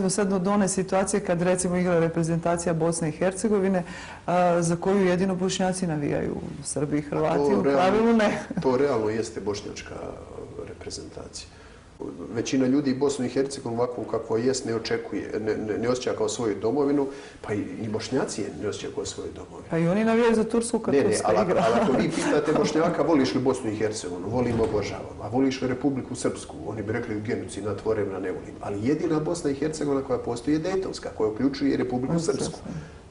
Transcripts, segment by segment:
dolazimo sad do one situacije kad recimo igra reprezentacija Bosne i Hercegovine za koju jedino Bošnjaci navijaju. Srbi i Hrvati u pravilu ne. To realno jeste bošnjačka reprezentacija. Većina ljudi Bosnu i Hercegovinu ovako kako jest ne očekuje, ne osjeća kao svoju domovinu, pa i Bošnjaci je ne osjeća kao svoju domovinu. Pa i oni navijaju za Tursku kad Turska igra. Ali ako vi pitate Bošnjaka voliš li Bosnu i Hercegovinu, volim, obožavam, a voliš li Republiku Srpsku, oni bi rekli genocid na tvorevina ne volim. Ali jedina Bosna i Hercegovina koja postoji je Dejtonska, koja uključuje Republiku Srpsku.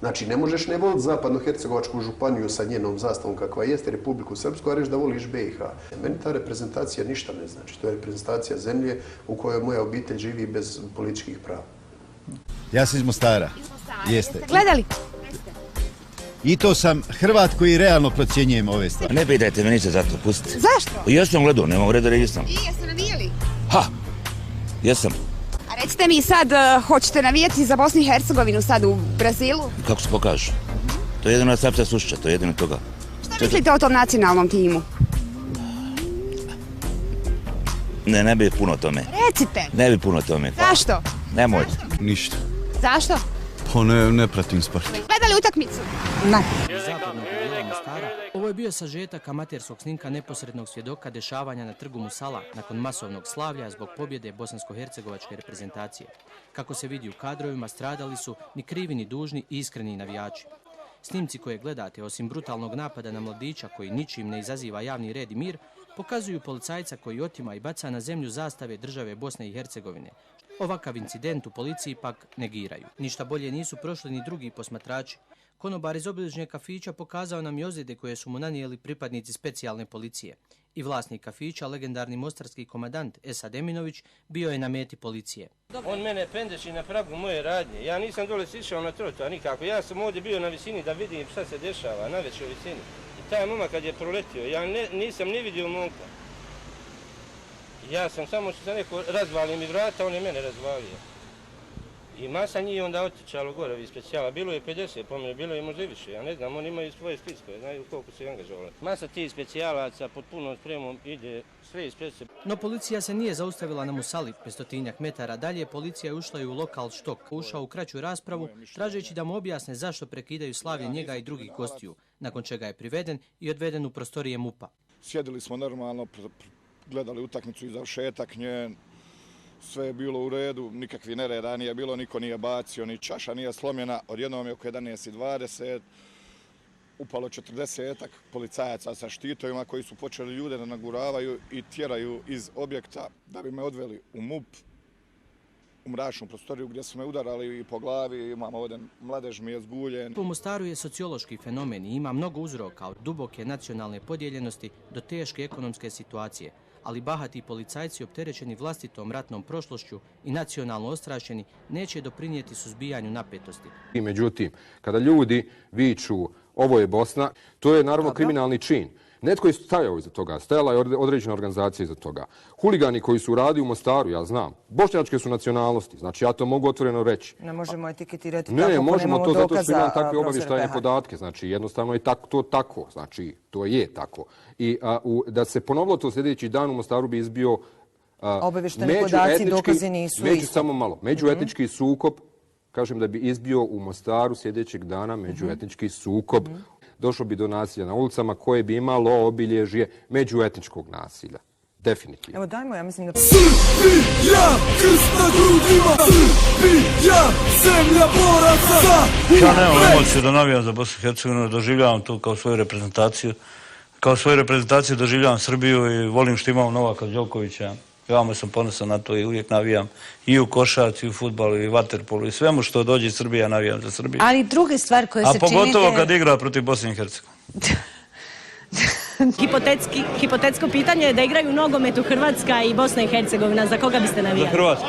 Znači, ne možeš ne voliti zapadno-hercegovačku županiju sa njenom zastavom kakva jeste, Republiku Srpsku, a reći da voliš BiH. Meni ta reprezentacija ništa ne znači. To je reprezentacija zemlje u kojoj moja obitelj živi bez političkih prava. Ja sam iz Mostara. Jeste. Gledali? I to sam Hrvat koji realno procjenjujem ove stvari. Ne pitajte me ništa za to, pustite. Zašto? Jesam gledao, nemam reda da jesam. I jeste navijali? Ha! Jesam. A recite mi sad, hoćete navijati za Bosnu i Hercegovinu sad u Brazilu? Kako se pokaže? To je jedino Srpca Sušća, to je jedino toga. Šta mislite o tom nacionalnom timu? Ne bi puno o tome. Recite. Ne bi puno o tome. Zašto? Nemoj. Ništa. Zašto? Pa ne pratim sport. Gledali utakmicu? Ne. Zapadnog dijela Mostara, ovo je bio sažetak amaterskog snimka neposrednog svjedoka dešavanja na trgu Musala nakon masovnog slavlja zbog pobjede bosansko-hercegovačke reprezentacije. Kako se vidi u kadrovima, stradali su ni krivi ni dužni i iskreni navijači. Snimci koje gledate, osim brutalnog napada na mladića koji ničim ne izaziva javni red i mir, pokazuju policajca koji otima i baca na zemlju zastave države Bosne i Hercegovine. Ovakav incident u policiji pak negiraju. Ništa bolje nisu prošli ni drugi posmatrači. Konobar iz obližnjeg kafića pokazao nam i ozljede koje su mu nanijeli pripadnici specijalne policije. I vlasnik kafića, legendarni mostarski komandant Esad Eminović, bio je na meti policije. On mene pendeši na pragu moje radnje. Ja nisam dole sišao na trotoar nikako. Ja sam ovdje bio na visini da vidim šta se dešava, na većoj visini. I taj momak kad je proletio, ja nisam ni vidio momka. Ja sam samo što sam neko razvalio mi vrata, on je mene razvalio. I masa njih onda otičalo gore iz specijala. Bilo je 50 po mene, bilo je možda i više. Ja ne znam, oni imaju svoje spiskove, znaju koliko su angažovali. Masa tih specijalaca pod punom spremom ide sve ispred se. No policija se nije zaustavila na Musali. 500 metara dalje policija je ušla i u lokal Štok. Ušao u kraću raspravu, tražeći da mu objasne zašto prekidaju slavlje njega i drugih gostiju, nakon čega je priveden i odveden u prostorije MUP-a. Sjedili smo normalno, gledali utakmicu i završetak njen. Sve je bilo u redu, nikakvi nereda nije bilo, niko nije bacio, ni čaša nije slomljena. Odjednom je oko 11:20 upalo 40-ak policajaca sa štitovima koji su počeli ljude da naguravaju i tjeraju iz objekta da bi me odveli u MUP, u mračnu prostoriju gdje su me udarali i po glavi, imam ovdje mladež mi je zguljen. U Mostaru je sociološki fenomen i ima mnogo uzroka od duboke nacionalne podijeljenosti do teške ekonomske situacije. Ali bahati policajci opterećeni vlastitom ratnom prošlošću i nacionalno ostrašćeni neće doprinijeti suzbijanju napetosti. Međutim, kada ljudi viču ovo je Bosna, to je naravno kriminalni čin. Netko je stajao iza toga, stajala je određena organizacija iza toga. Huligani koji su radili u Mostaru, ja znam, bošnjačke su nacionalnosti, znači ja to mogu otvoreno reći. Ne možemo etiketirati tako, ne možemo to zato što imam takve obavještajne podatke, znači jednostavno je to tako, znači to je tako. I da se ponovilo to sljedeći dan u Mostaru bi izbio obavještajni podaci, dokazi nisu isti. Samo malo, međuetnički sukob, kažem da bi izbio u Mostaru sljedećeg dana međuetnički sukob. Došlo bi do nasilja na ulicama koje bi imalo obilježje međuetničkog nasilja. Definitivno. Evo dajmo, ja mislim da... Srbija, krst na grudima, Srbija, zemlja boraca. Ja nemam emociju da navijam za Bosnu i Hercegovinu, doživljavam to kao svoju reprezentaciju. Kao svoju reprezentaciju doživljavam Srbiju i volim što imamo Novaka Đokovića. Veoma sam ponosan na to i uvijek navijam i u košarci, i u fudbalu, i u vaterpolu, i svemu što dođe iz Srbije, navijam za Srbiju. Ali druge stvari koje se činite... A pogotovo kad igra protiv Bosne i Hercegovine. Hipotetsko pitanje je da igraju nogomet u Hrvatska i Bosna i Hercegovina. Za koga biste navijali? Za Hrvatsku.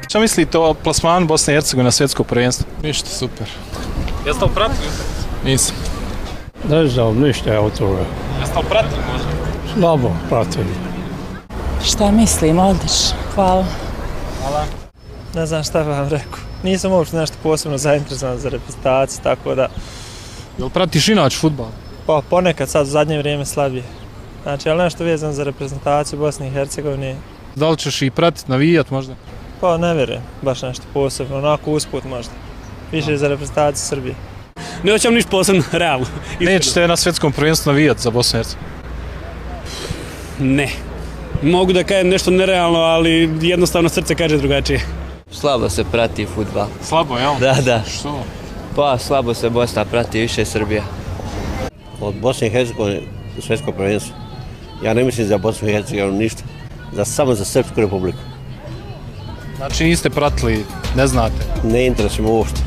Šta mislite o plasmanu Bosne i Hercegovine na svjetsko prvenstvo? Ništa, super. Jeste li pratili? Nisam. Ne znam ništa od toga. Jeste li pratili možda? Slabo pratim. Šta mislim, odlično. Hvala. Hvala. Ne znam šta vam rekao. Nisam uopšte nešto posebno zainteresovan za reprezentaciju, tako da... Jel pratiš inače fudbal? Pa ponekad sad u zadnje vrijeme slabije. Znači, ali nešto vezano za reprezentaciju Bosne i Hercegovine. Da li ćeš i pratiti, navijat možda? Pa ne vjerujem, baš nešto posebno, onako usput možda. Više za reprezentaciju Srbije. Ne hoćem ništa posebno, realno. Nećete na svjetskom prvenstvu navijat za Bosnu i Hercegovinu? Ne. Mogu da kažem nešto nerealno, ali jednostavno srce kaže drugačije. Slabo se prati fudbal. Slabo, jel? Da. Što? Pa slabo se Bosna prati, više Srbija. Od Bosne i Hercegovine u svjetsko prvenstvo. Ja ne mislim za Bosnu i Hercegovinu ništa. Samo za Srpsku republiku. Znači niste pratili, ne znate? Ne interesuje me uopšte.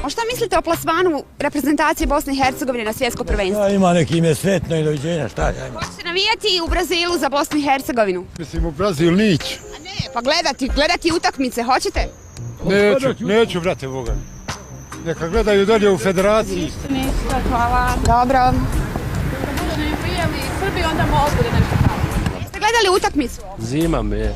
Šta mislite o plasmanu reprezentacije Bosne i Hercegovine na svjetsko prvenstvo? Ima neki ime sretno i doviđenja, šta ja ima. Hoćete navijati u Brazilu za Bosnu i Hercegovinu? Mislim u Brazil niću. A ne, pa gledati utakmice, hoćete? Neću, brate Boga. Neka gledaju dalje u federaciji. Ništa, hvala. Dobro. Kada budu ne prijeli Srbi, onda mogu da nešto praviti. Jeste gledali utakmicu? Zima me je.